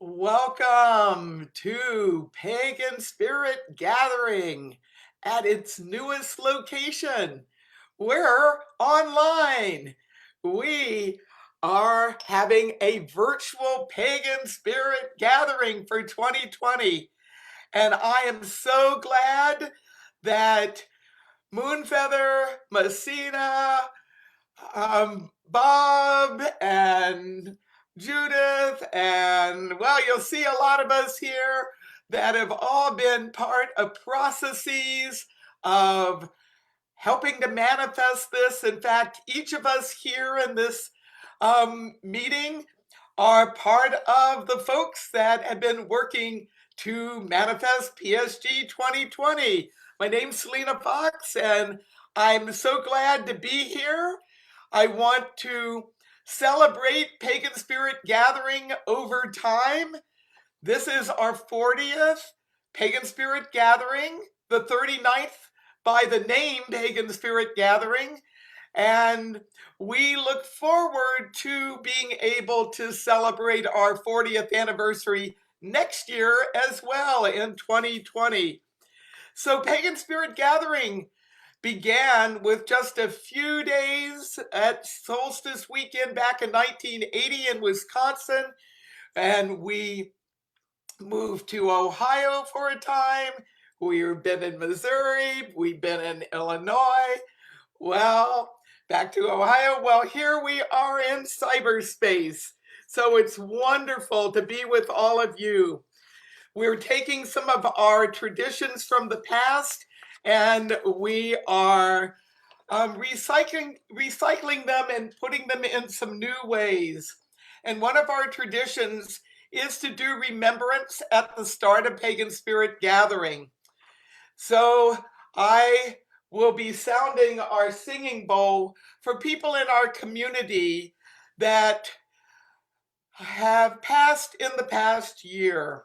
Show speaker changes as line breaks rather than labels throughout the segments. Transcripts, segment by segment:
Welcome to Pagan Spirit Gathering at its newest location. We're online. We are having a virtual Pagan Spirit Gathering for 2020. And I am so glad that Moonfeather, Messina, Bob and Judith, and well, you'll see a lot of us here that have all been part of processes of helping to manifest this. In fact, each of us here in this meeting are part of the folks that have been working to manifest PSG 2020. My name's Selena Fox, and I'm so glad to be here. I want to celebrate Pagan Spirit Gathering over time. This is our 40th Pagan Spirit Gathering, the 39th by the name Pagan Spirit Gathering. And we look forward to being able to celebrate our 40th anniversary next year as well in 2020. So Pagan Spirit Gathering began with just a few days at solstice weekend back in 1980 in Wisconsin, and we moved to Ohio for a time. We've been in Missouri, we've been in Illinois. Well, back to Ohio. Well, here we are in cyberspace. So it's wonderful to be with all of you. We're taking some of our traditions from the past and we are recycling them and putting them in some new ways. And one of our traditions is to do remembrance at the start of Pagan Spirit Gathering. So I will be sounding our singing bowl for people in our community that have passed in the past year.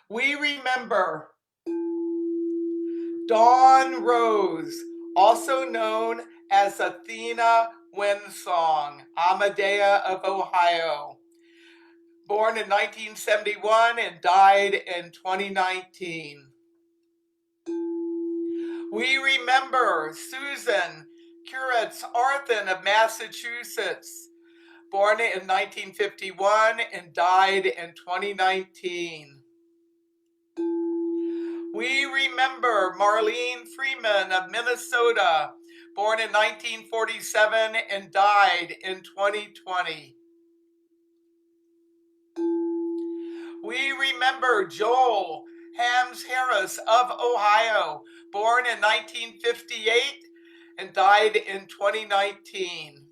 We remember Dawn Rose, also known as Athena Winsong, Amadea of Ohio, born in 1971 and died in 2019. We remember Susan Curitz Arthen of Massachusetts, born in 1951 and died in 2019. We remember Marlene Freeman of Minnesota, born in 1947 and died in 2020. We remember Joel Hams Harris of Ohio, born in 1958 and died in 2019.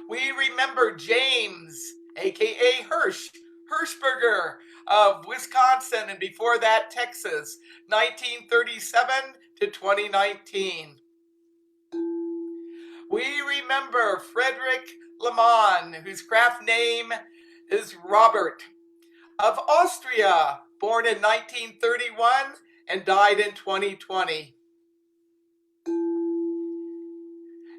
We remember James, aka Hirschberger of Wisconsin, and before that Texas, 1937 to 2019. We remember Frederick Lehmann, whose craft name is Robert, of Austria, born in 1931 and died in 2020.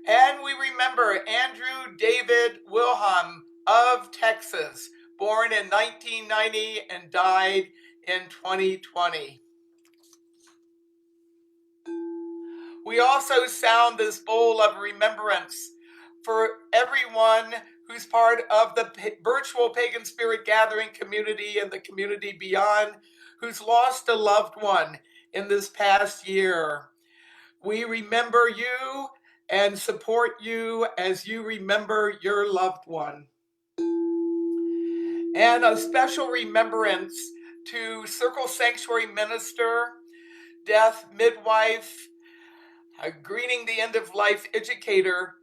And we remember Andrew David Wilhelm of Texas, born in 1990 and died in 2020. We also sound this bowl of remembrance for everyone who's part of the virtual Pagan Spirit Gathering community and the community beyond who's lost a loved one in this past year. We remember you and support you as you remember your loved one. And a special remembrance to Circle Sanctuary Minister, Death Midwife, Greening the End of Life educator,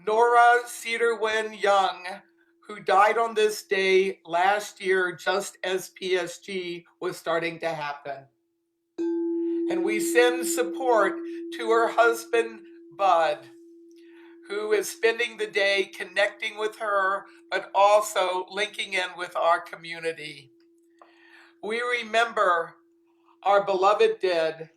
Nora Cedarwin Young, who died on this day last year just as PSG was starting to happen. And we send support to her husband, Bud, who is spending the day connecting with her, but also linking in with our community. We remember our beloved dead.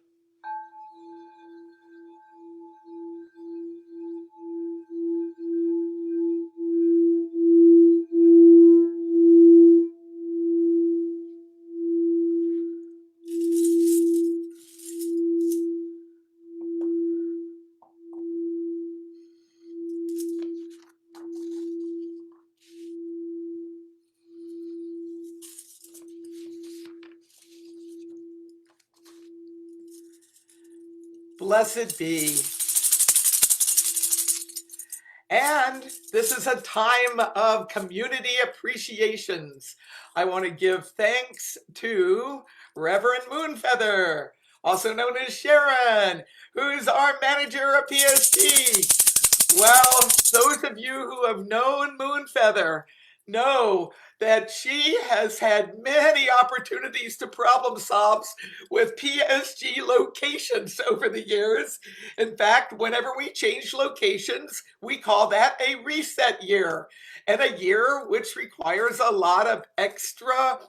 Blessed be. And this is a time of community appreciations. I want to give thanks to Reverend Moonfeather, also known as Sharon, who's our manager of PSG. Well, those of you who have known Moonfeather know that she has had many opportunities to problem solve with PSG locations over the years. In fact, whenever we change locations, we call that a reset year, and a year which requires a lot of extra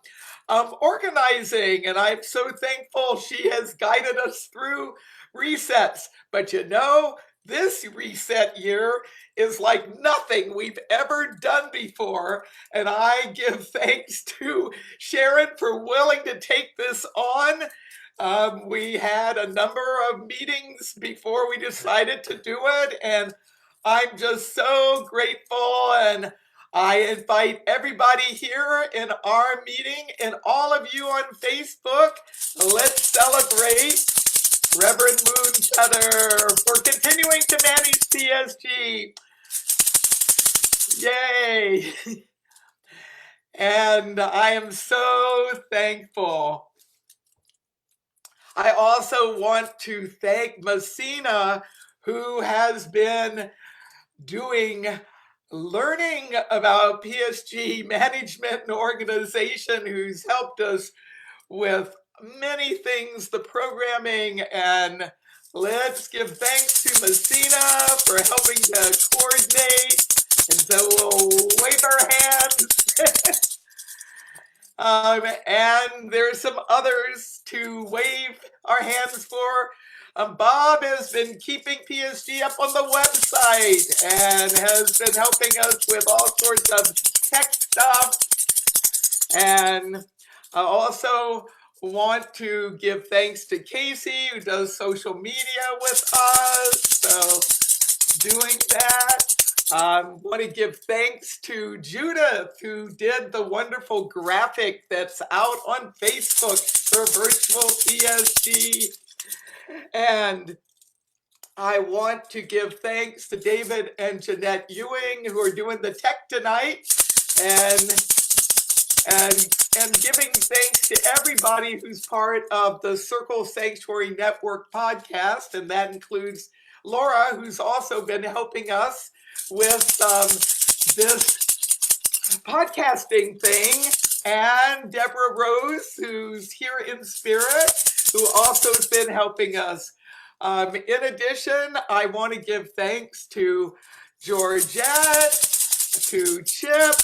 organizing. And I'm so thankful she has guided us through resets. But you know, this reset year is like nothing we've ever done before. And I give thanks to Sharon for willing to take this on. We had a number of meetings before we decided to do it, and I'm just so grateful. And I invite everybody here in our meeting and all of you on Facebook, let's celebrate Reverend Moonfeather for continuing to manage PSG. Yay! And I am so thankful. I also want to thank Messina, who has been learning about PSG management and organization, who's helped us with many things, the programming. And let's give thanks to Messina for helping to coordinate. And so we'll wave our hands. And there's some others to wave our hands for. Bob has been keeping PSG up on the website and has been helping us with all sorts of tech stuff. And I also want to give thanks to Casey, who does social media with us. So doing that. Want to give thanks to Judith, who did the wonderful graphic that's out on Facebook for Virtual PSG. And I want to give thanks to David and Jeanette Ewing, who are doing the tech tonight, and giving thanks to everybody who's part of the Circle Sanctuary Network podcast, and that includes Laura, who's also been helping us with this podcasting thing, and Deborah Rose, who's here in spirit, who also has been helping us. In addition, I want to give thanks to Georgette, to Chip,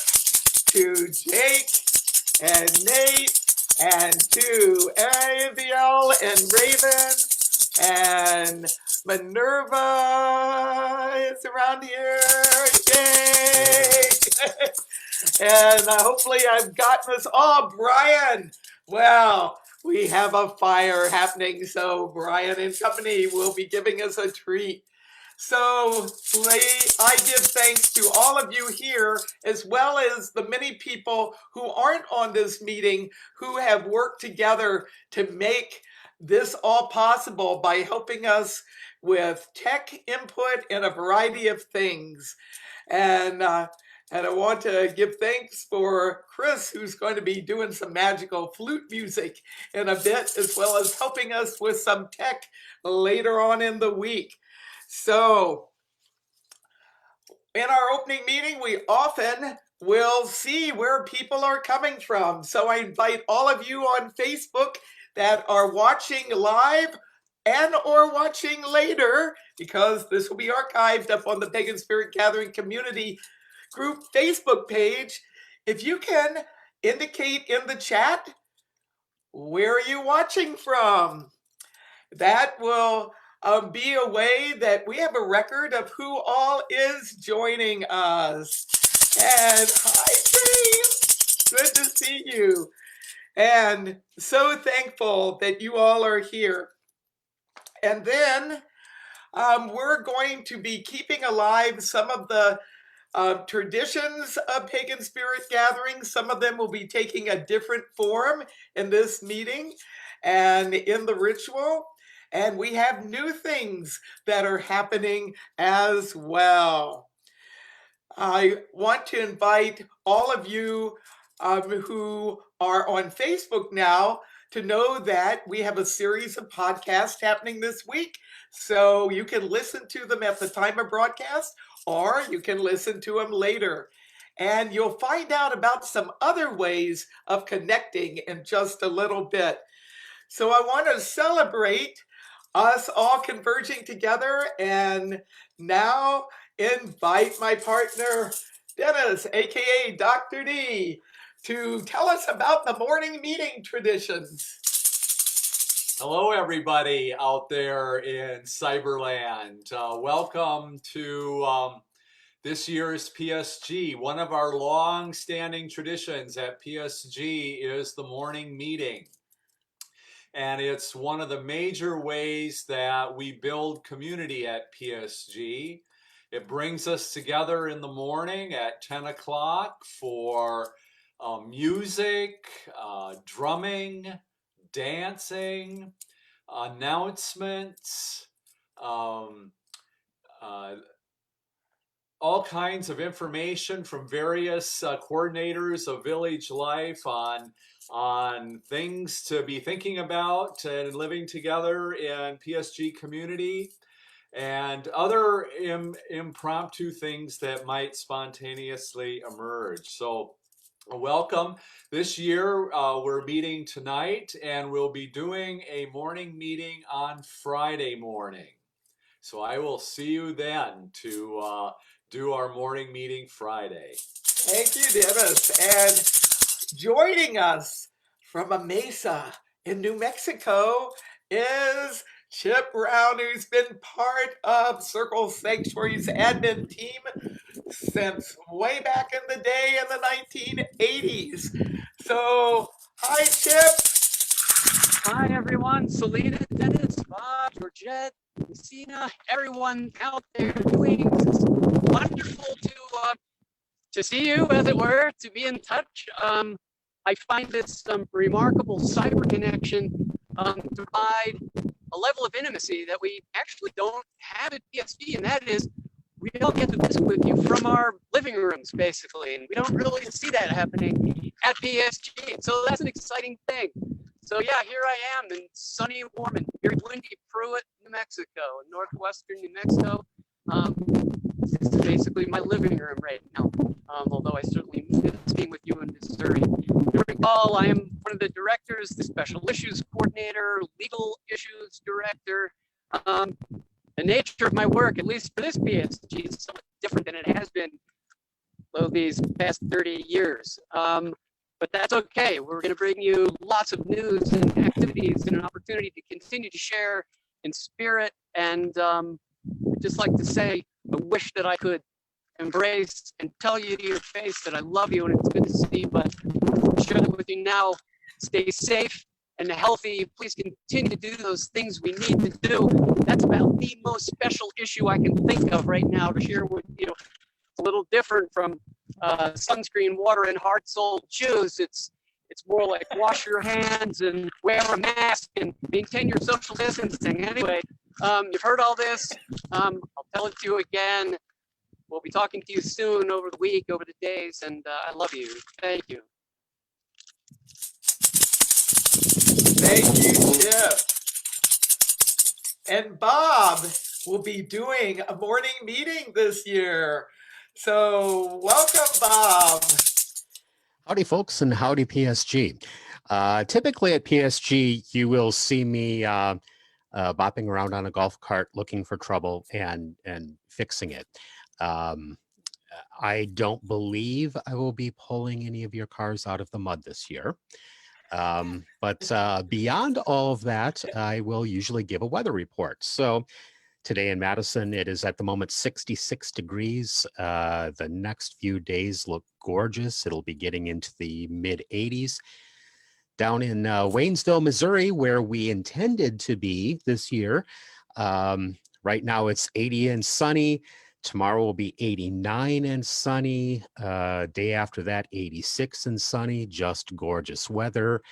to Jake, and Nate, and to Aviel, and Raven, and Minerva is around here. Yay! And hopefully I've gotten us all. Brian, well, we have a fire happening, so Brian and company will be giving us a treat. So I give thanks to all of you here, as well as the many people who aren't on this meeting, who have worked together to make this all possible by helping us with tech input and a variety of things. And I want to give thanks for Chris, who's going to be doing some magical flute music in a bit, as well as helping us with some tech later on in the week. So in our opening meeting, we often will see where people are coming from. So I invite all of you on Facebook that are watching live and or watching later, because this will be archived up on the Pagan Spirit Gathering Community Group Facebook page. If you can indicate in the chat, where are you watching from? That will be a way that we have a record of who all is joining us. And hi, James, good to see you. And so thankful that you all are here. And then we're going to be keeping alive some of the traditions of Pagan Spirit Gatherings. Some of them will be taking a different form in this meeting and in the ritual. And we have new things that are happening as well. I want to invite all of you who are on Facebook now to know that we have a series of podcasts happening this week. So you can listen to them at the time of broadcast, or you can listen to them later. And you'll find out about some other ways of connecting in just a little bit. So I want to celebrate us all converging together and now invite my partner, Dennis, aka Dr. D, to tell us about the morning meeting traditions.
Hello, everybody out there in Cyberland. Welcome to this year's PSG. One of our long-standing traditions at PSG is the morning meeting. And it's one of the major ways that we build community at PSG. It brings us together in the morning at 10 o'clock for music, drumming, dancing, announcements, all kinds of information from various coordinators of village life on things to be thinking about and living together in PSG community, and other impromptu things that might spontaneously emerge. So welcome. This year we're meeting tonight, and we'll be doing a morning meeting on Friday morning. So I will see you then to do our morning meeting Friday.
Thank you, Dennis. And joining us from a mesa in New Mexico is Chip Brown, who's been part of Circle Sanctuary's admin team since way back in the day in the 1980s. So, hi, Chip.
Hi, everyone. Selena, Dennis, Bob, Georgette, Messina, everyone out there doing. It's wonderful to see you, as it were, to be in touch. I find this remarkable cyber connection to provide a level of intimacy that we actually don't have at PSG, and that is we all get to visit with you from our living rooms, basically, and we don't really see that happening at PSG. So that's an exciting thing. So yeah, here I am in sunny, warm, and very windy Pruitt, New Mexico, in northwestern New Mexico. This is basically my living room right now, although I certainly miss being with you in Missouri. You recall, I am one of the directors, the special issues coordinator, legal issues director. The nature of my work, at least for this PSG, is somewhat different than it has been these past 30 years. But that's okay. We're going to bring you lots of news and activities and an opportunity to continue to share in spirit. And I'd just like to say, I wish that I could embrace and tell you to your face that I love you and it's good to see you, but I'm share that with you now. Stay safe and healthy. Please continue to do those things we need to do. That's about the most special issue I can think of right now to share with you. It's a little different from sunscreen, water, and heart-souled shoes. It's more like wash your hands and wear a mask and maintain your social distancing. Anyway, you've heard all this. I'll tell it to you again. We'll be talking to you soon over the week, over the days, and I love you. Thank you.
Thank you, Chip. And Bob will be doing a morning meeting this year. So welcome, Bob.
Howdy, folks, and howdy, PSG. Typically at PSG, you will see me bopping around on a golf cart looking for trouble and fixing it. I don't believe I will be pulling any of your cars out of the mud this year. But beyond all of that, I will usually give a weather report. So today in Madison, it is at the moment 66 degrees. The next few days look gorgeous. It'll be getting into the mid 80s. Down in Waynesville, Missouri, where we intended to be this year, right now it's 80 and sunny. Tomorrow will be 89 and sunny. Day after that, 86 and sunny, just gorgeous weather.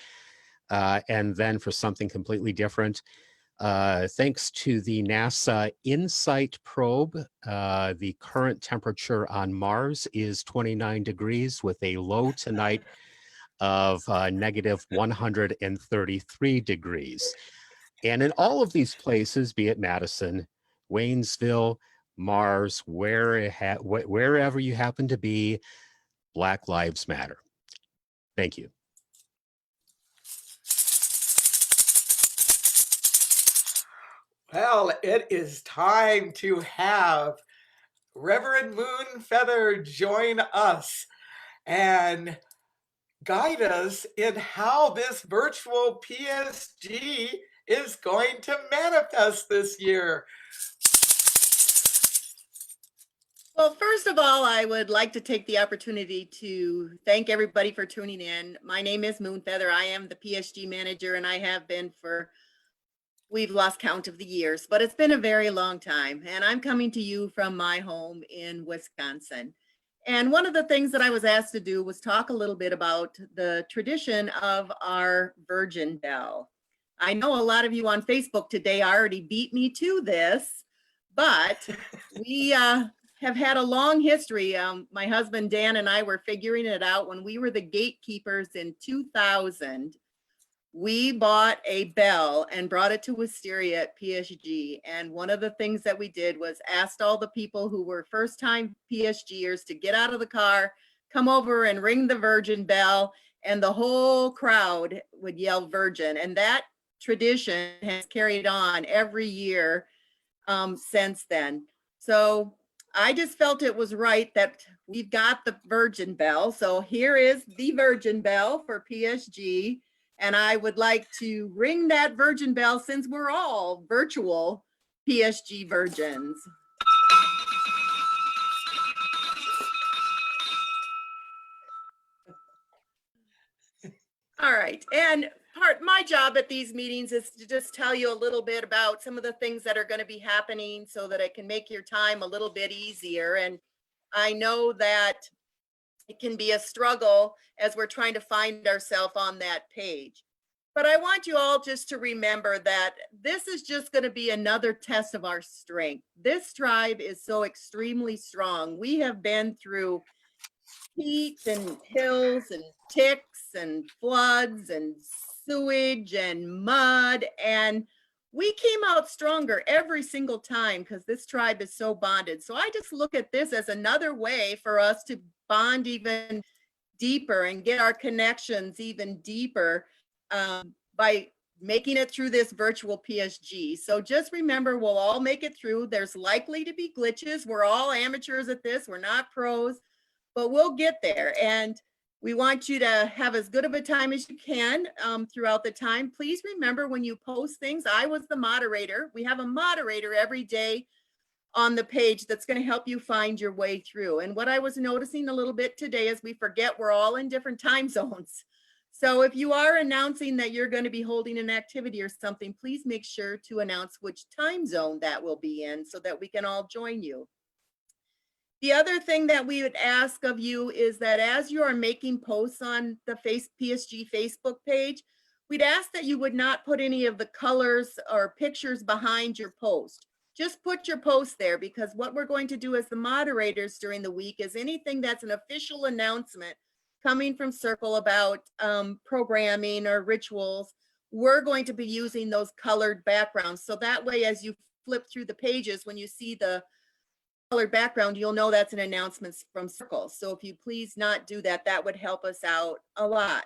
And then for something completely different, Thanks to the NASA InSight probe, the current temperature on Mars is 29 degrees with a low tonight of negative 133 degrees. And in all of these places, be it Madison, Waynesville, Mars, wherever you happen to be, Black Lives Matter. Thank you.
Well, it is time to have Reverend Moonfeather join us and guide us in how this virtual PSG is going to manifest this year.
Well, first of all, I would like to take the opportunity to thank everybody for tuning in. My name is Moonfeather. I am the PSG manager, and I have been for, we've lost count of the years, but it's been a very long time. And I'm coming to you from my home in Wisconsin. And one of the things that I was asked to do was talk a little bit about the tradition of our Virgin Bell. I know a lot of you on Facebook today already beat me to this, but we have had a long history. My husband Dan and I were figuring it out when we were the gatekeepers in 2000. We bought a bell and brought it to Wisteria at PSG. And one of the things that we did was asked all the people who were first time PSGers to get out of the car, come over and ring the Virgin bell, and the whole crowd would yell Virgin. And that tradition has carried on every year since then. So I just felt it was right that we've got the Virgin bell. So here is the Virgin bell for PSG. And I would like to ring that Virgin bell since we're all virtual PSG virgins. All right, and my job at these meetings is to just tell you a little bit about some of the things that are going to be happening so that it can make your time a little bit easier. And I know that it can be a struggle as we're trying to find ourselves on that page. But I want you all just to remember that this is just going to be another test of our strength. This tribe is so extremely strong. We have been through heat and hills and ticks and floods and sewage and mud, and we came out stronger every single time because this tribe is so bonded. So I just look at this as another way for us to bond even deeper and get our connections even deeper by making it through this virtual PSG. So just remember, we'll all make it through. There's likely to be glitches. We're all amateurs at this. We're not pros, but we'll get there. And we want you to have as good of a time as you can throughout the time. Please remember, when you post things, I was the moderator. We have a moderator every day on the page that's going to help you find your way through. And what I was noticing a little bit today is we forget we're all in different time zones. So if you are announcing that you're going to be holding an activity or something, please make sure to announce which time zone that will be in so that we can all join you. The other thing that we would ask of you is that as you are making posts on the PSG Facebook page, we'd ask that you would not put any of the colors or pictures behind your post. Just put your post there, because what we're going to do as the moderators during the week is anything that's an official announcement coming from Circle about programming or rituals, we're going to be using those colored backgrounds. So that way, as you flip through the pages, when you see the colored background, you'll know that's an announcement from Circle. So if you please not do that, that would help us out a lot.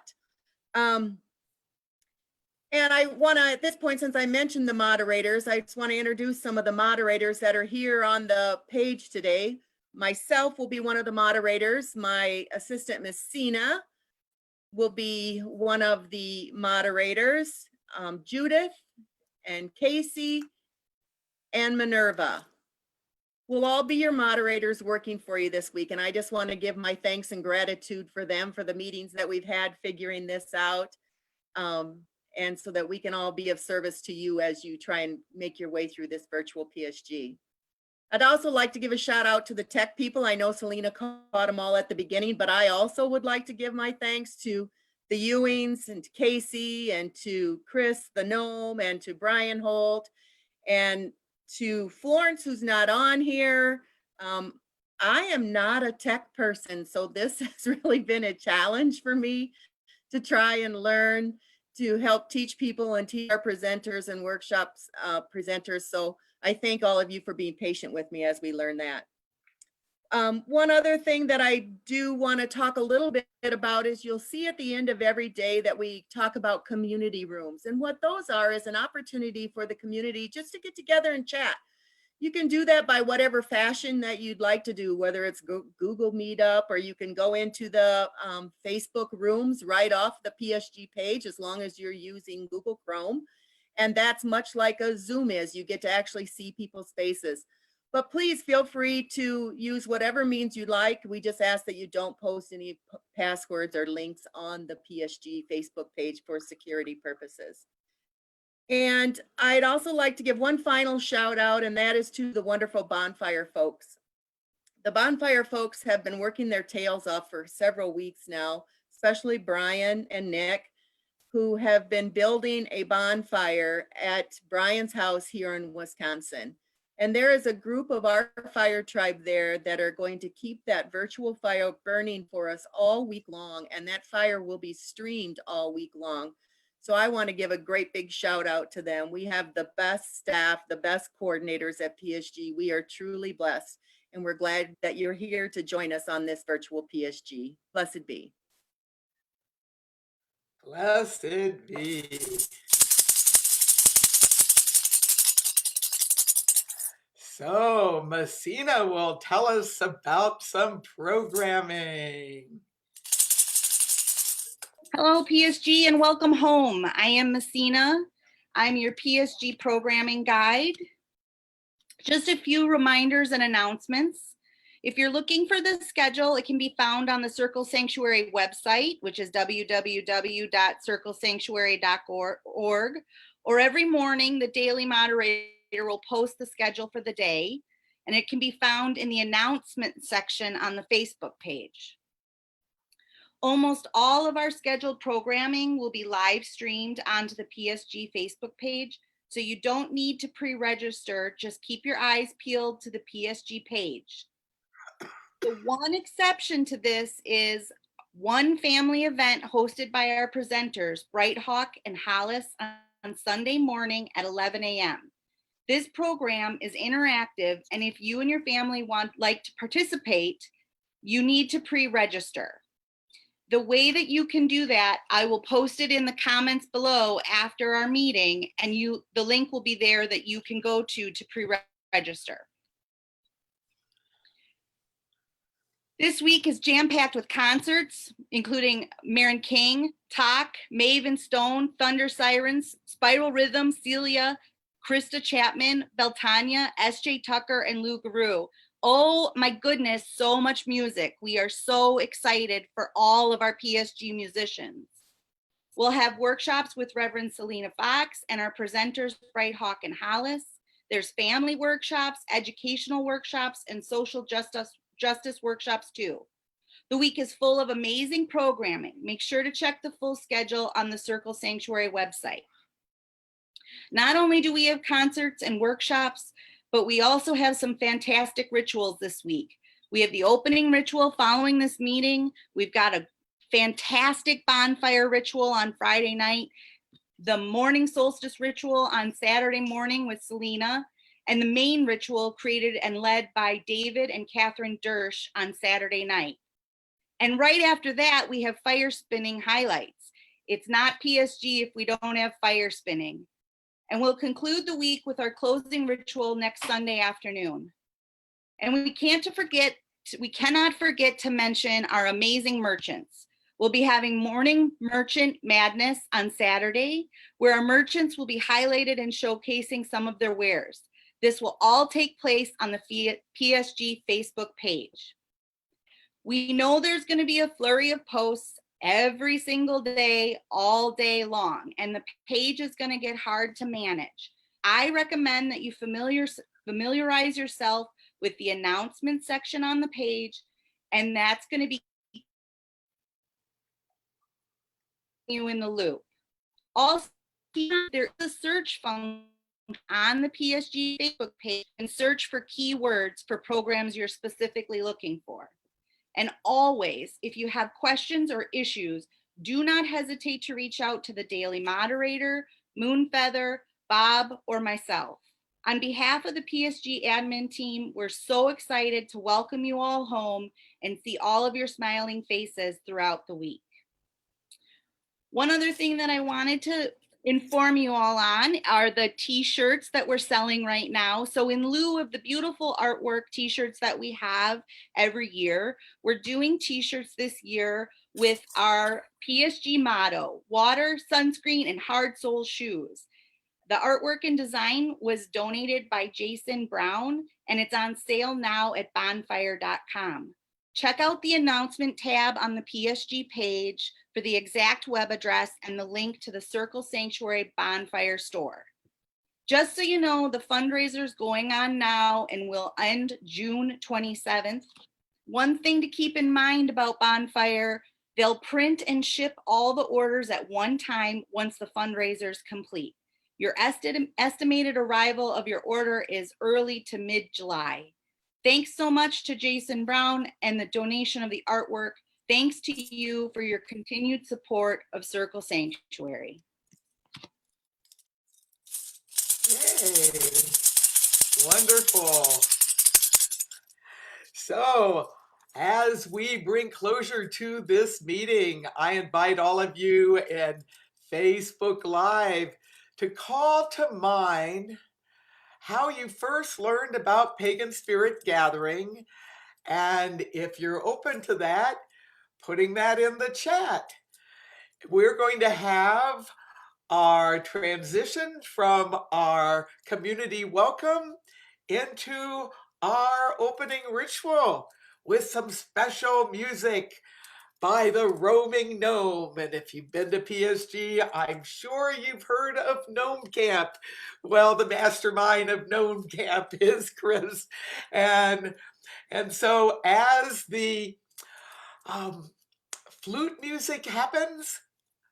And I want to, at this point, since I mentioned the moderators, I just want to introduce some of the moderators that are here on the page today. Myself will be one of the moderators. My assistant, Messina, will be one of the moderators. Judith and Casey and Minerva will all be your moderators working for you this week. And I just want to give my thanks and gratitude for them, for the meetings that we've had figuring this out. And so that we can all be of service to you as you try and make your way through this virtual PSG. I'd also like to give a shout out to the tech people. I know Selena caught them all at the beginning, but I also would like to give my thanks to the Ewings and to Casey and to Chris the Gnome and to Brian Holt and to Florence, who's not on here. I am not a tech person, so this has really been a challenge for me to try and learn to help teach people and teach our presenters and workshops presenters. So I thank all of you for being patient with me as we learn that. One other thing that I do want to talk a little bit about is you'll see at the end of every day that we talk about community rooms. And what those are is an opportunity for the community just to get together and chat. You can do that by whatever fashion that you'd like to do, whether it's Google Meetup, or you can go into the Facebook rooms right off the PSG page, as long as you're using Google Chrome. And that's much like a Zoom is. You get to actually see people's faces. But please feel free to use whatever means you like. We just ask that you don't post any passwords or links on the PSG Facebook page for security purposes. And I'd also like to give one final shout out, and that is to the wonderful bonfire folks. The bonfire folks have been working their tails off for several weeks now, especially Brian and Nick, who have been building a bonfire at Brian's house here in Wisconsin. And there is a group of our fire tribe there that are going to keep that virtual fire burning for us all week long. And that fire will be streamed all week long. So I want to give a great big shout out to them. We have the best staff, the best coordinators at PSG. We are truly blessed. And we're glad that you're here to join us on this virtual PSG. Blessed be.
Blessed be. So Messina will tell us about some programming.
Hello, PSG, and welcome home. I am Messina. I'm your PSG programming guide. Just a few reminders and announcements. If you're looking for the schedule, it can be found on the Circle Sanctuary website, which is www.circlesanctuary.org, or every morning, the daily moderator will post the schedule for the day, and it can be found in the announcement section on the Facebook page. Almost all of our scheduled programming will be live streamed onto the PSG Facebook page, so you don't need to pre-register. Just keep your eyes peeled to the PSG page. The one exception to this is one family event hosted by our presenters, Bright Hawk and Hollis, on Sunday morning at 11 a.m. This program is interactive, and if you and your family like to participate, you need to pre-register. The way that you can do that, I will post it in the comments below after our meeting, and the link will be there that you can go to pre-register. This week is jam-packed with concerts, including Maren King, Talk, Maeve and Stone, Thunder Sirens, Spiral Rhythm, Celia, Krista Chapman, Beltania, S.J. Tucker, and Lou Garou. Oh my goodness, so much music. We are so excited for all of our PSG musicians. We'll have workshops with Reverend Selena Fox and our presenters, Bright Hawk and Hollis. There's family workshops, educational workshops, and social justice workshops too. The week is full of amazing programming. Make sure to check the full schedule on the Circle Sanctuary website. Not only do we have concerts and workshops, but we also have some fantastic rituals this week. We have the opening ritual following this meeting. We've got a fantastic bonfire ritual on Friday night, the morning solstice ritual on Saturday morning with Selena, and the main ritual created and led by David and Catherine Dersch on Saturday night. And right after that, we have fire spinning highlights. It's not PSG if we don't have fire spinning. And we'll conclude the week with our closing ritual next Sunday afternoon. And we cannot forget to mention our amazing merchants. We'll be having Morning Merchant Madness on Saturday, where our merchants will be highlighted and showcasing some of their wares. This will all take place on the PSG Facebook page. We know there's going to be a flurry of posts every single day, all day long, and the page is going to get hard to manage. I recommend that you familiarize yourself with the announcement section on the page, and that's going to be you in the loop. Also, there is a search function on the PSG Facebook page and search for keywords for programs you're specifically looking for. And always, if you have questions or issues, do not hesitate to reach out to the daily moderator, Moonfeather, Bob, or myself. On behalf of the PSG admin team, we're so excited to welcome you all home and see all of your smiling faces throughout the week. One other thing that I wanted to inform you all on are the t-shirts that we're selling right now. So in lieu of the beautiful artwork t-shirts that we have every year, we're doing t-shirts this year with our PSG motto, water, sunscreen, and hard sole shoes. The artwork and design was donated by Jason Brown, and it's on sale now at bonfire.com. Check out the announcement tab on the PSG page for the exact web address and the link to the Circle Sanctuary Bonfire store. Just so you know, the fundraiser is going on now and will end June 27th. One thing to keep in mind about Bonfire, they'll print and ship all the orders at one time once the fundraiser is complete. Your estimated arrival of your order is early to mid-July. Thanks so much to Jason Brown and the donation of the artwork. Thanks to you for your continued support of Circle Sanctuary.
Yay. Wonderful. So, as we bring closure to this meeting, I invite all of you in Facebook Live to call to mind how you first learned about Pagan Spirit Gathering, and if you're open to that, putting that in the chat. We're going to have our transition from our community welcome into our opening ritual with some special music by the Roaming Gnome. And if you've been to PSG, I'm sure you've heard of Gnome Camp. Well, the mastermind of Gnome Camp is Chris. And so as the flute music happens,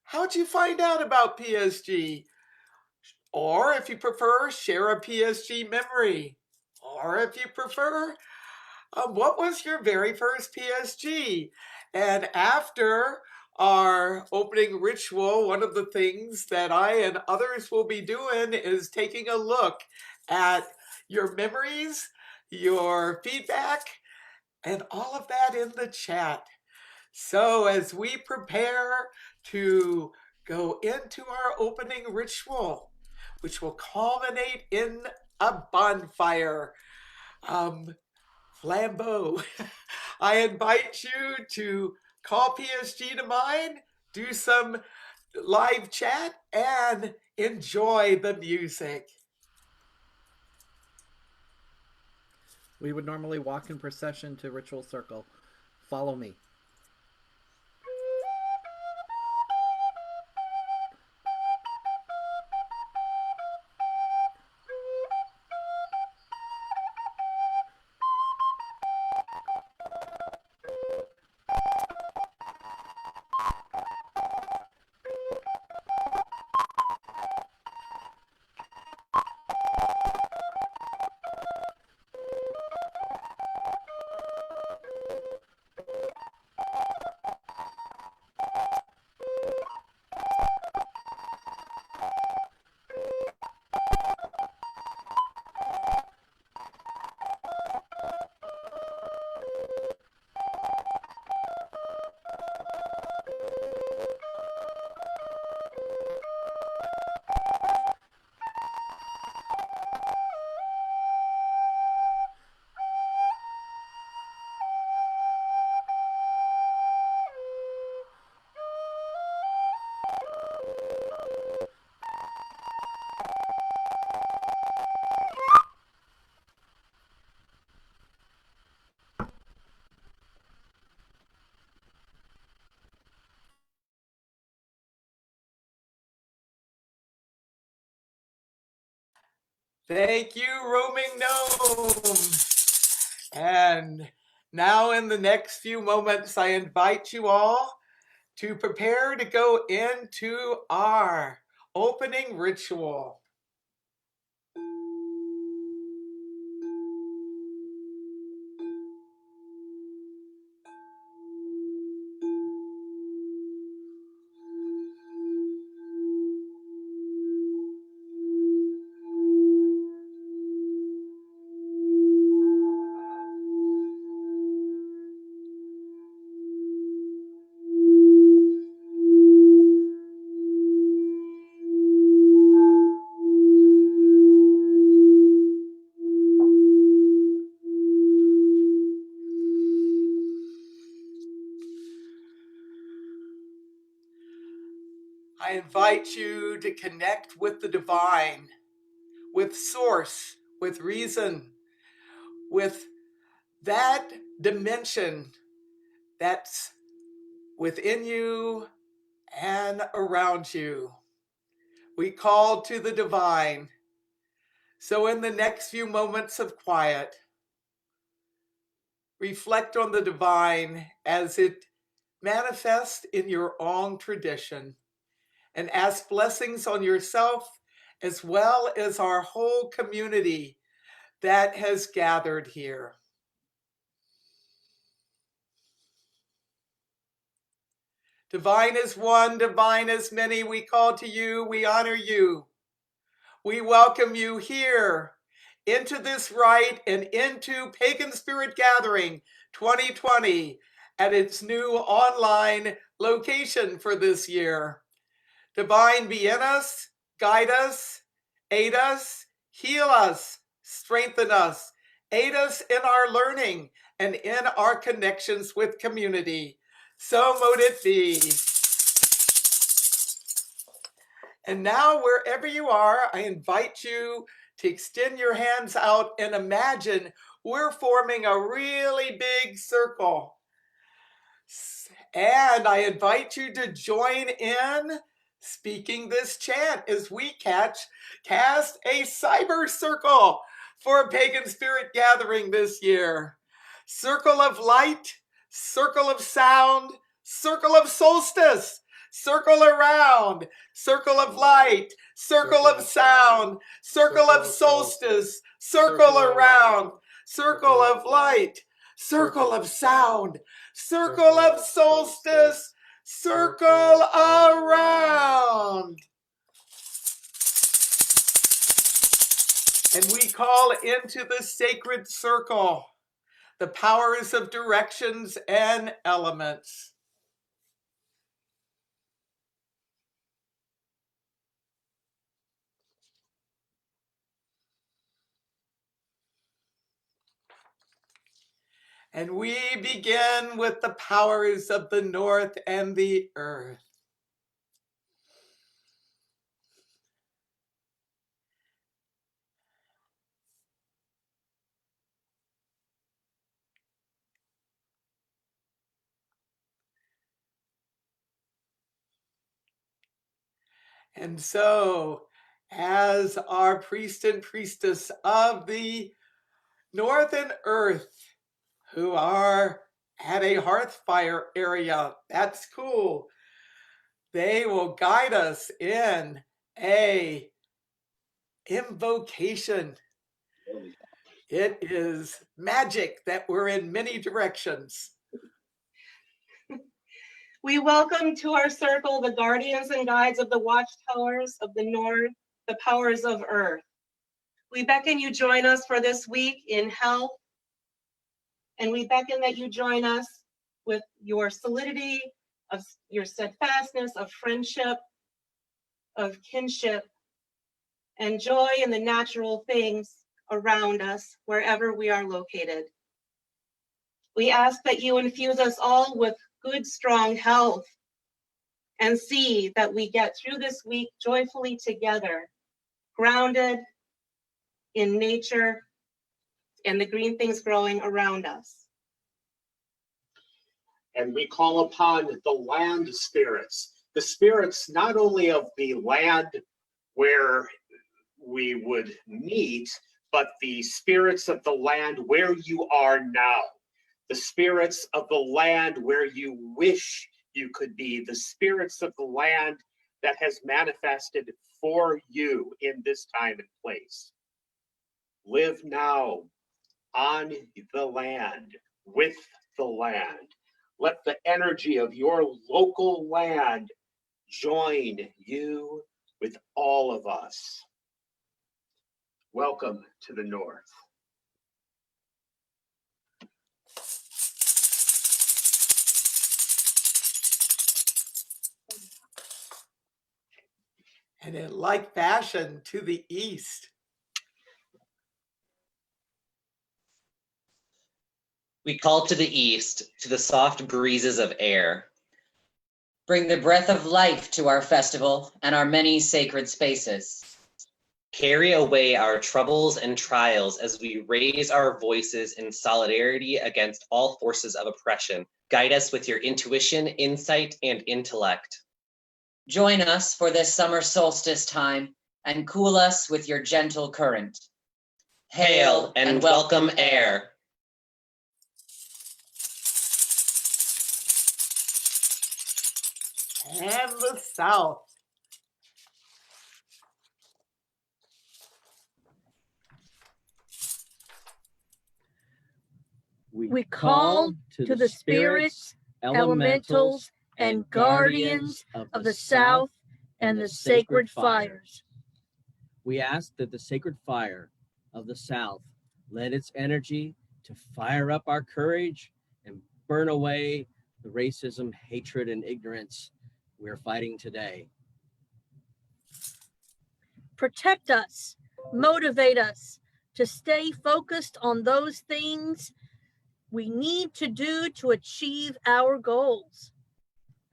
how'd you find out about PSG? Or if you prefer, share a PSG memory. Or if you prefer, what was your very first PSG? And after our opening ritual, one of the things that I and others will be doing is taking a look at your memories, your feedback, and all of that in the chat. So as we prepare to go into our opening ritual, which will culminate in a bonfire, flambeau, I invite you to call PSG to mind, do some live chat, and enjoy the music.
We would normally walk in procession to Ritual Circle. Follow me.
Thank you, Roaming Gnome. And now in the next few moments, I invite you all to prepare to go into our opening ritual. I invite you to connect with the divine, with source, with reason, with that dimension that's within you and around you. We call to the divine. So in the next few moments of quiet, reflect on the divine as it manifests in your own tradition, and ask blessings on yourself as well as our whole community that has gathered here. Divine is one, divine is many. We call to you, we honor you. We welcome you here into this rite and into Pagan Spirit Gathering 2020 at its new online location for this year. Divine, be in us, guide us, aid us, heal us, strengthen us, aid us in our learning and in our connections with community. So mote it be. And now, wherever you are, I invite you to extend your hands out and imagine we're forming a really big circle. And I invite you to join in speaking this chant as we cast a cyber circle for a Pagan Spirit Gathering this year. Circle of light, circle of sound, circle of solstice, circle around, circle of light, circle of sound, circle of solstice, circle around, circle of light, circle of sound, circle of solstice, circle around. And we call into the sacred circle the powers of directions and elements. And we begin with the powers of the north and the earth. And so, as our priest and priestess of the north and earth, who are at a hearth fire area, that's cool, they will guide us in a invocation. It is magic that we're in many directions.
We welcome to our circle the guardians and guides of the watchtowers of the north, the powers of earth. We beckon you join us for this week in health, and we beckon that you join us with your solidity, of your steadfastness, of friendship, of kinship, and joy in the natural things around us, wherever we are located. We ask that you infuse us all with good, strong health, and see that we get through this week joyfully together, grounded in nature and the green things growing around us.
And we call upon the land spirits, the spirits not only of the land where we would meet, but the spirits of the land where you are now, the spirits of the land where you wish You could be the spirits of the land that has manifested for you in this time and place. Live now on the land, with the land. Let the energy of your local land join you with all of us. Welcome to the North.
And in like fashion to the east.
We call to the east, to the soft breezes of air. Bring the breath of life to our festival and our many sacred spaces. Carry away our troubles and trials as we raise our voices in solidarity against all forces of oppression. Guide us with your intuition, insight, and intellect. Join us for this summer solstice time and cool us with your gentle current. Hail and welcome air.
And the south.
We call to the spirits, elementals, and guardians of the south and the sacred fires. We ask that the sacred fire of the south lend its energy to fire up our courage and burn away the racism, hatred, and ignorance we're fighting today.
Protect us, motivate us to stay focused on those things we need to do to achieve our goals.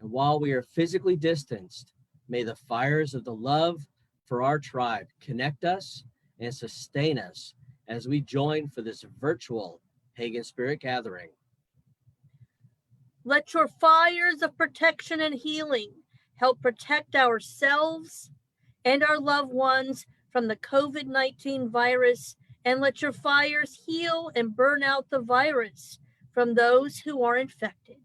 And while we are physically distanced, may the fires of the love for our tribe connect us and sustain us as we join for this virtual pagan spirit gathering.
Let your fires of protection and healing help protect ourselves and our loved ones from the COVID-19 virus, and let your fires heal and burn out the virus from those who are infected.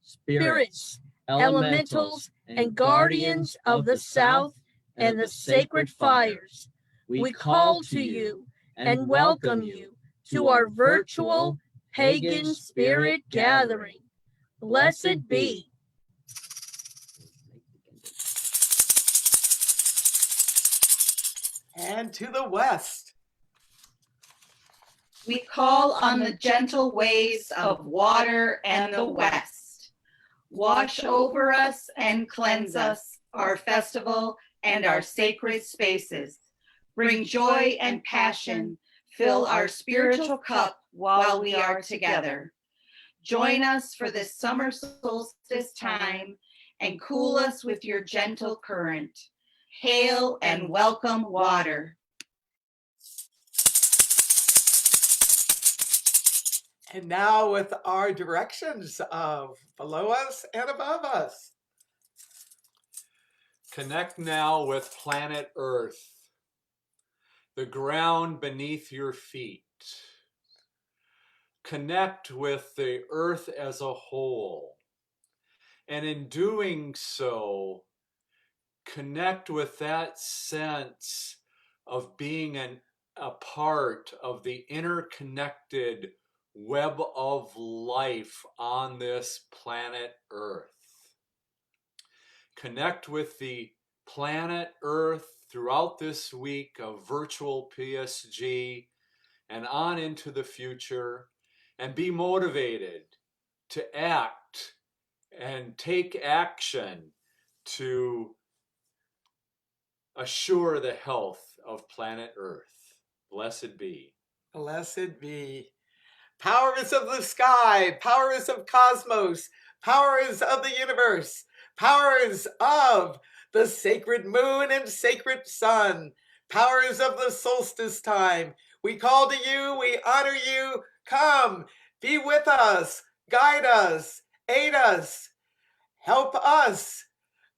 Spirits, elementals, and guardians of the south and the sacred fires, we call to you and welcome you to our virtual pagan spirit gathering. Blessed be.
And to the west.
We call on the gentle ways of water and the west. Wash over us and cleanse us, our festival and our sacred spaces. Bring joy and passion, fill our spiritual cup while we are together. Join us for this summer solstice time and cool us with your gentle current. Hail and welcome water.
And now with our directions of below us and above us.
Connect now with planet Earth, the ground beneath your feet. Connect with the earth as a whole. And in doing so, connect with that sense of being a part of the interconnected web of life on this planet Earth. Connect with the planet Earth throughout this week of virtual PSG and on into the future, and be motivated to act and take action to assure the health of planet Earth. Blessed be.
Blessed be. Powers of the sky, powers of cosmos, powers of the universe, powers of the sacred moon and sacred sun, powers of the solstice time. We call to you, we honor you. Come, be with us, guide us, aid us, help us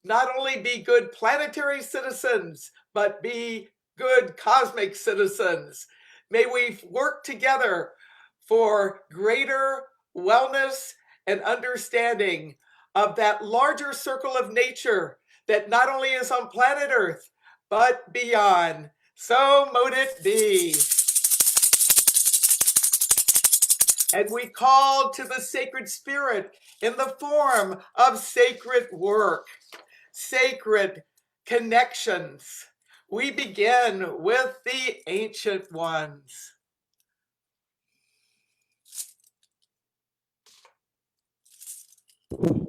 not only be good planetary citizens, but be good cosmic citizens. May we work together for greater wellness and understanding of that larger circle of nature that not only is on planet Earth, but beyond. So mote it be. And we call to the sacred spirit in the form of sacred work, sacred connections. We begin with the ancient ones.
To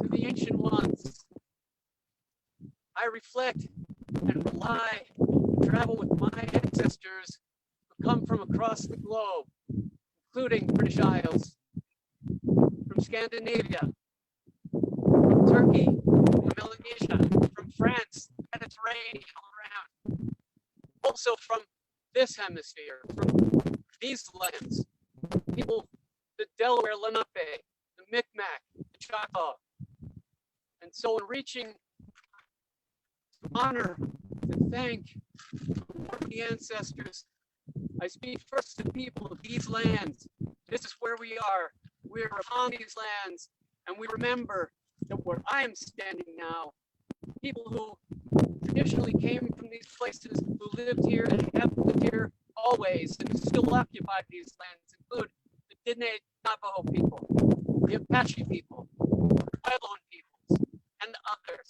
the ancient ones, I reflect and rely, travel with my ancestors who come from across the globe, including British Isles, from Scandinavia, from Turkey, from Melanesia, from France, Mediterranean, all around. Also from this hemisphere, from these lands, people, the Delaware Lenape, the Micmac, the Choctaw. And so in reaching to honor, to thank the ancestors, I speak first to the people of these lands. This is where we are. We are upon these lands, and we remember that where I am standing now, people who traditionally came from these places, who lived here and have lived here always, and who still occupy these lands, include the Diné Navajo people, the Apache people, the Puebloan peoples, and others.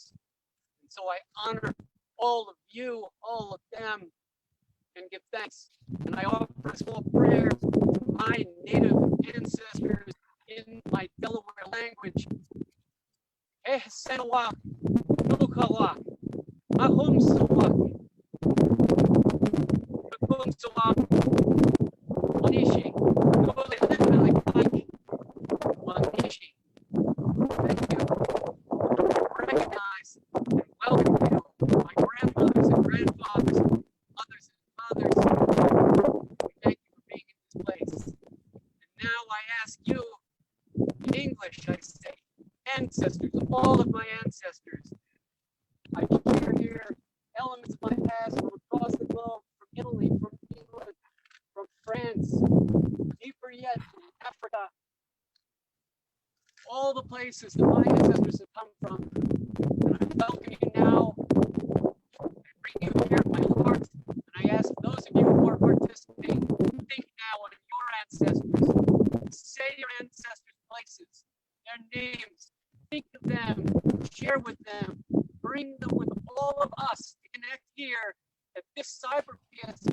And so I honor all of you, all of them, and give thanks. And I offer a small prayer to my native ancestors in my Delaware language. Eh senawak, nukawak, ahum sawak, ahum sawak, wanishi, wanishi. Thank you. Recognize and welcome you, my grandmothers and grandfathers, mothers and fathers. We thank you for being in this place. And now I ask you, in English, I say, ancestors, all of my ancestors. I share here elements of my past from across the globe, from Italy, from England, from France, deeper yet, from Africa, all the places that my ancestors have come from. And I welcome you now. I bring you here, my Lord, and I ask those of you who are participating, think now on your ancestors. Say your ancestors' places, their names, think of them, share with them, bring them with all of us to connect here at this cyber PSG,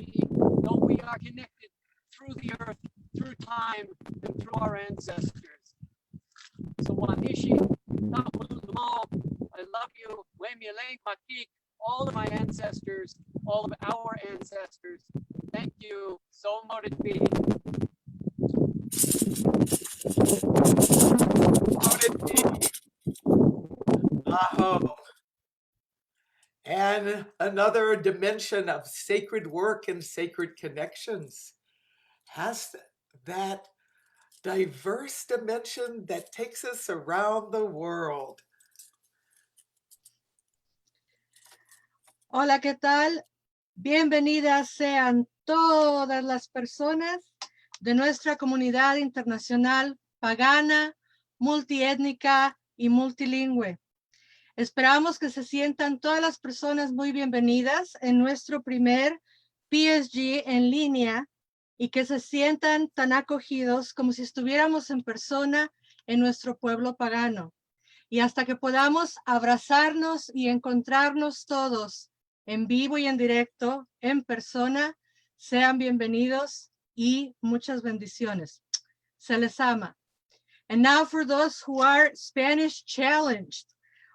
though we are connected through the earth, through time, and through our ancestors. So Wanishi, I love you, all of my ancestors, all of our ancestors. Thank you, so mote it be.
Aho. And another dimension of sacred work and sacred connections has that diverse dimension that takes us around the world.
Hola, ¿qué tal? Bienvenidas sean todas las personas de nuestra comunidad internacional pagana, multiétnica y multilingüe. Esperamos que se sientan todas las personas muy bienvenidas en nuestro primer PSG en línea y que se sientan tan acogidos como si estuviéramos en persona en nuestro pueblo pagano. Y hasta que podamos abrazarnos y encontrarnos todos en vivo y en directo, en persona, sean bienvenidos y muchas bendiciones. Se les ama. And now for those who are Spanish challenged,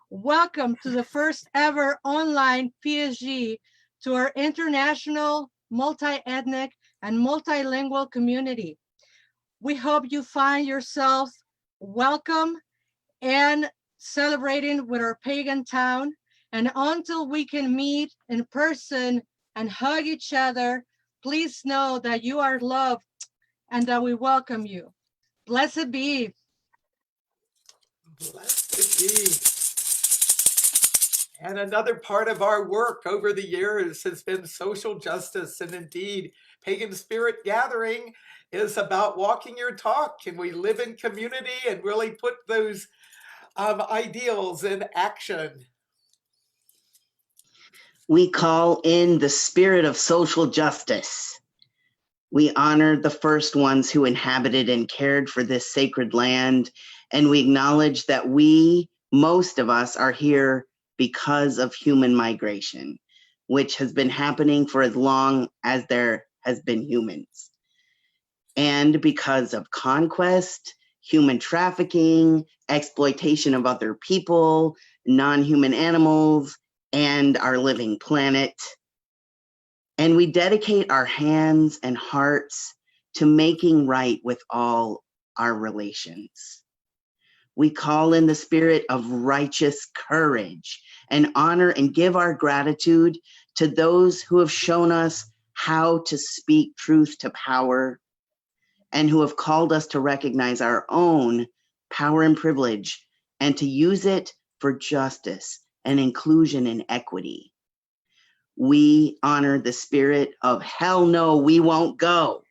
welcome to the first ever online PSG to our international, multi-ethnic, and multilingual community. We hope you find yourself welcome and celebrating with our pagan town. And until we can meet in person and hug each other, please know that you are loved and that we welcome you. Blessed be.
Blessed be. And another part of our work over the years has been social justice and indeed pagan spirit gathering is about walking your talk. Can we live in community and really put those ideals in action?
We call in the spirit of social justice. We honor the first ones who inhabited and cared for this sacred land, and we acknowledge that most of us, are here because of human migration, which has been happening for as long as there has been humans. And because of conquest, human trafficking, exploitation of other people, non-human animals, and our living planet. And we dedicate our hands and hearts to making right with all our relations. We call in the spirit of righteous courage and honor and give our gratitude to those who have shown us how to speak truth to power and who have called us to recognize our own power and privilege and to use it for justice and inclusion and equity. We honor the spirit of hell no, we won't go,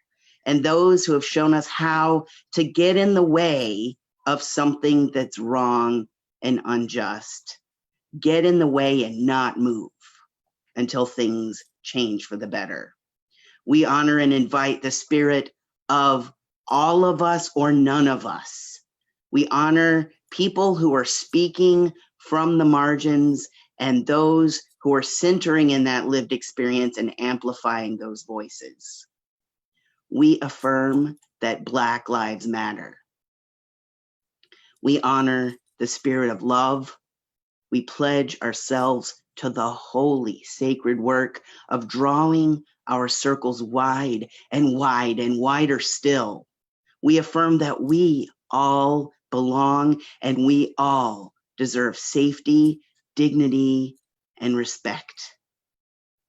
and those who have shown us how to get in the way of something that's wrong and unjust. Get in the way and not move until things change for the better. We honor and invite the spirit of all of us or none of us. We honor people who are speaking from the margins and those who are centering in that lived experience and amplifying those voices. We affirm that Black Lives Matter. We honor the spirit of love. We pledge ourselves to the holy, sacred work of drawing our circles wide and wide and wider still. We affirm that we all belong and we all deserve safety, dignity, and respect.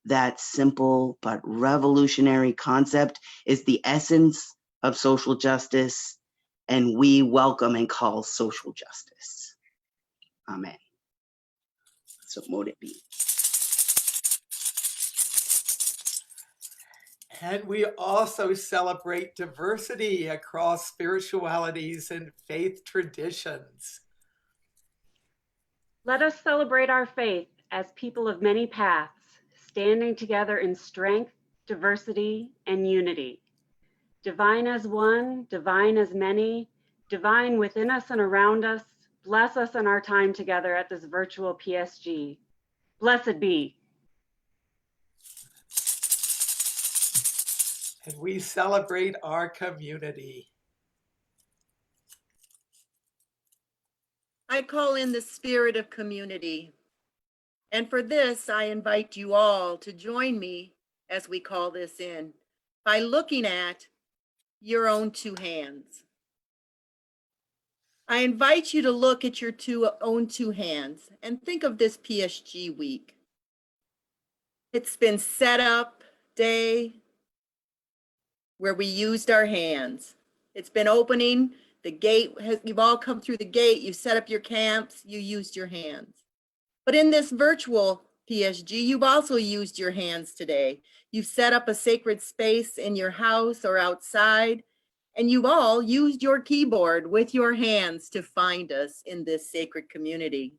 That simple but revolutionary concept is the essence of social justice, and we welcome and call social justice. Amen. So mote it be.
And we also celebrate diversity across spiritualities and faith traditions.
Let us celebrate our faith as people of many paths, standing together in strength, diversity, and unity. Divine as one, divine as many, divine within us and around us, bless us in our time together at this virtual PSG. Blessed be.
And we celebrate our community.
I call in the spirit of community. And for this, I invite you all to join me as we call this in by looking at your own two hands. I invite you to look at your own two hands and think of this PSG week. It's been set up day where we used our hands. It's been opening, the gate, you've all come through the gate, you set up your camps, you used your hands. But in this virtual PSG, you've also used your hands today. You've set up a sacred space in your house or outside, and you've all used your keyboard with your hands to find us in this sacred community.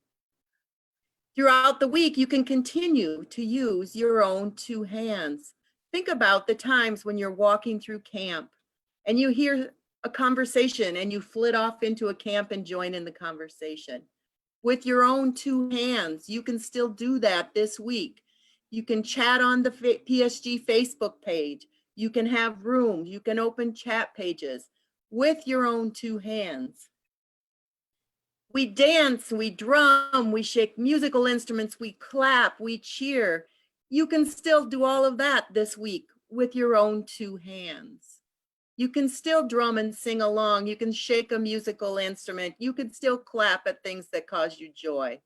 Throughout the week, you can continue to use your own two hands. Think about the times when you're walking through camp and you hear a conversation and you flit off into a camp and join in the conversation. With your own two hands, you can still do that this week. You can chat on the PSG Facebook page. You can have rooms. You can open chat pages with your own two hands. We dance, we drum, we shake musical instruments, we clap, we cheer. You can still do all of that this week with your own two hands. You can still drum and sing along. You can shake a musical instrument. You can still clap at things that cause you joy.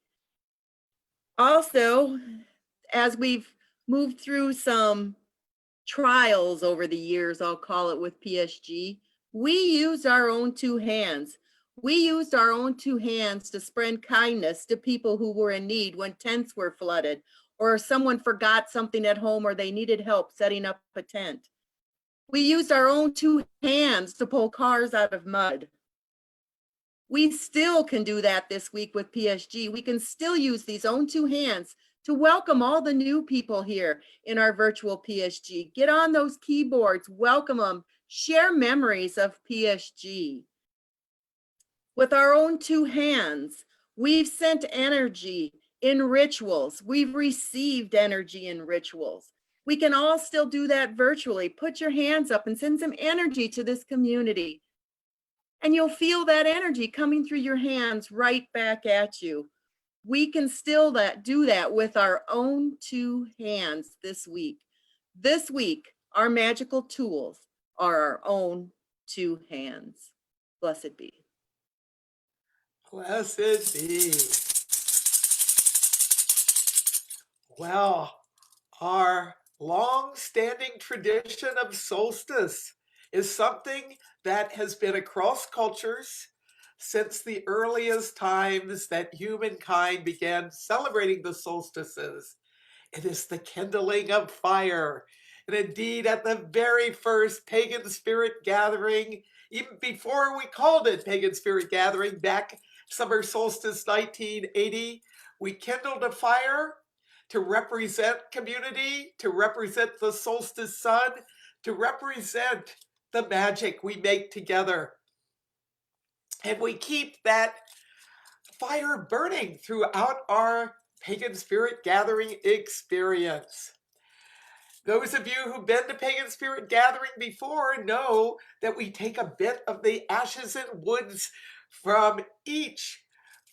Also, as we've moved through some trials over the years, I'll call it with PSG, we used our own two hands. We used our own two hands to spread kindness to people who were in need when tents were flooded, or someone forgot something at home or they needed help setting up a tent. We used our own 2 hands to pull cars out of mud. We still can do that this week with PSG. We can still use these own 2 hands to welcome all the new people here in our virtual PSG. Get on those keyboards, welcome them, share memories of PSG. With our own 2 hands, we've sent energy in rituals. We've received energy in rituals. We can all still do that virtually. Put your hands up and send some energy to this community. And you'll feel that energy coming through your hands right back at you. We can still do that with our own 2 hands this week. This week, our magical tools are our own 2 hands. Blessed be.
Blessed be. Well, our long-standing tradition of solstice is something that has been across cultures since the earliest times that humankind began celebrating the solstices. It is the kindling of fire. And indeed, at the very first pagan spirit gathering, even before we called it pagan spirit gathering, back summer solstice 1980, we kindled a fire to represent community, to represent the solstice sun, to represent the magic we make together. And we keep that fire burning throughout our pagan spirit gathering experience. Those of you who've been to pagan spirit gathering before know that we take a bit of the ashes and woods from each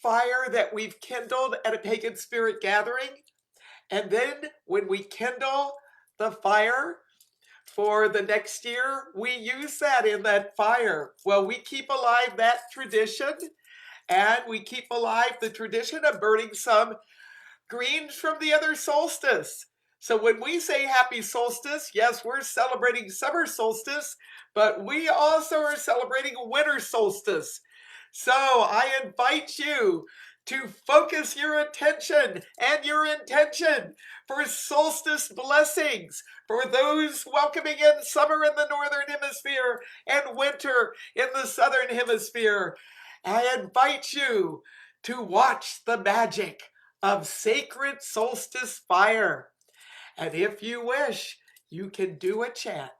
fire that we've kindled at a pagan spirit gathering. And then when we kindle the fire for the next year, we use that in that fire. Well, we keep alive that tradition, and we keep alive the tradition of burning some greens from the other solstice. So when we say happy solstice, yes, we're celebrating summer solstice, but we also are celebrating winter solstice. So I invite you to focus your attention and your intention for solstice blessings, for those welcoming in summer in the northern hemisphere and winter in the southern hemisphere. I invite you to watch the magic of sacred solstice fire. And if you wish, you can do a chant.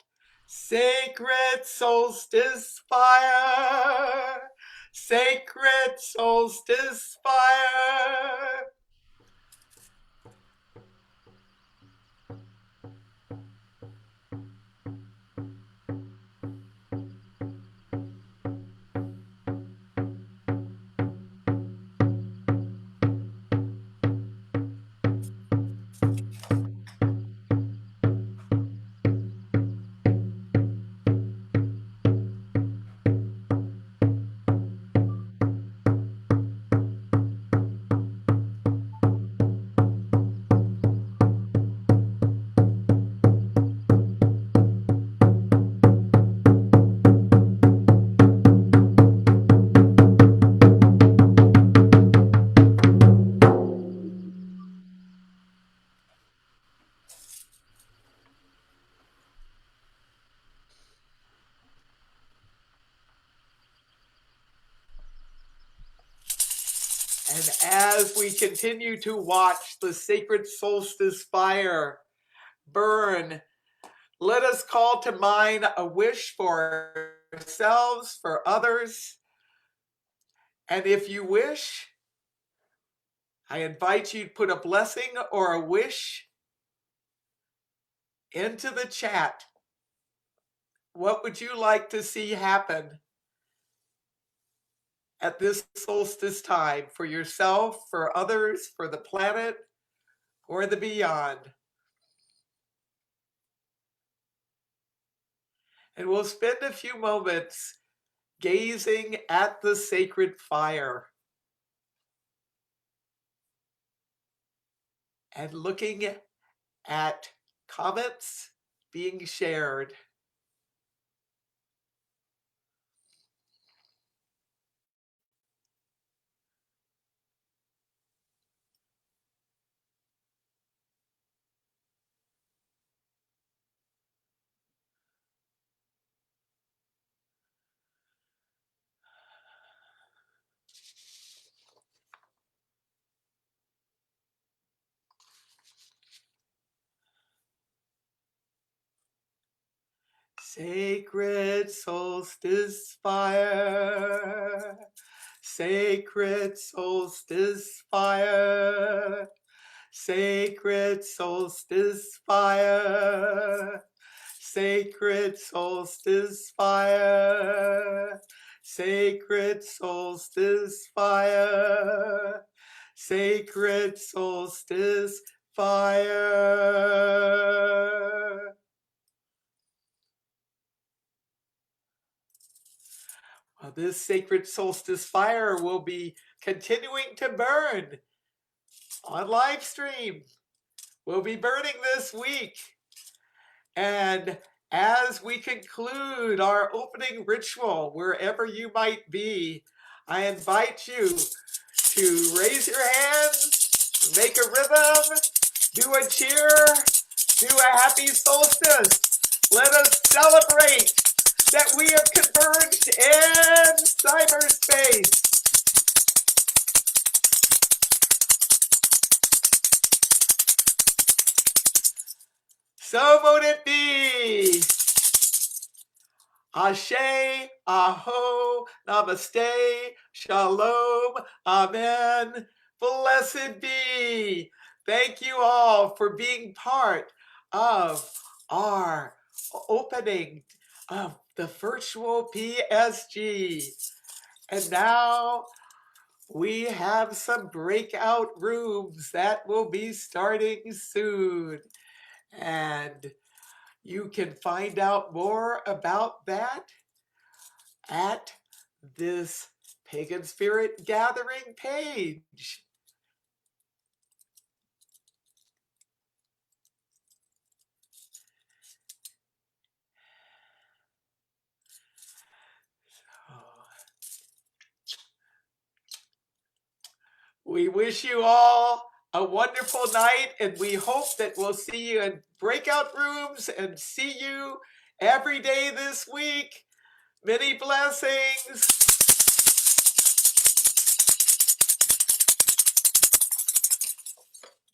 Sacred solstice fire, sacred solstice fire. And as we continue to watch the sacred solstice fire burn, let us call to mind a wish for ourselves, for others. And if you wish, I invite you to put a blessing or a wish into the chat. What would you like to see happen at this solstice time for yourself, for others, for the planet, or the beyond? And we'll spend a few moments gazing at the sacred fire and looking at comments being shared. Sacred solstice fire, sacred solstice fire, sacred solstice fire, sacred solstice fire, sacred solstice fire, sacred solstice fire. Well, this sacred solstice fire will be continuing to burn on live stream. We'll be burning this week. And as we conclude our opening ritual, wherever you might be, I invite you to raise your hands, make a rhythm, do a cheer, do a happy solstice. Let us celebrate that we have converged in cyberspace. So mote it be. Ashe, aho, namaste, shalom, amen. Blessed be. Thank you all for being part of our opening of the virtual PSG. And now we have some breakout rooms that will be starting soon. And you can find out more about that at this Pagan Spirit Gathering page. We wish you all a wonderful night, and we hope that we'll see you in breakout rooms and see you every day this week. Many blessings.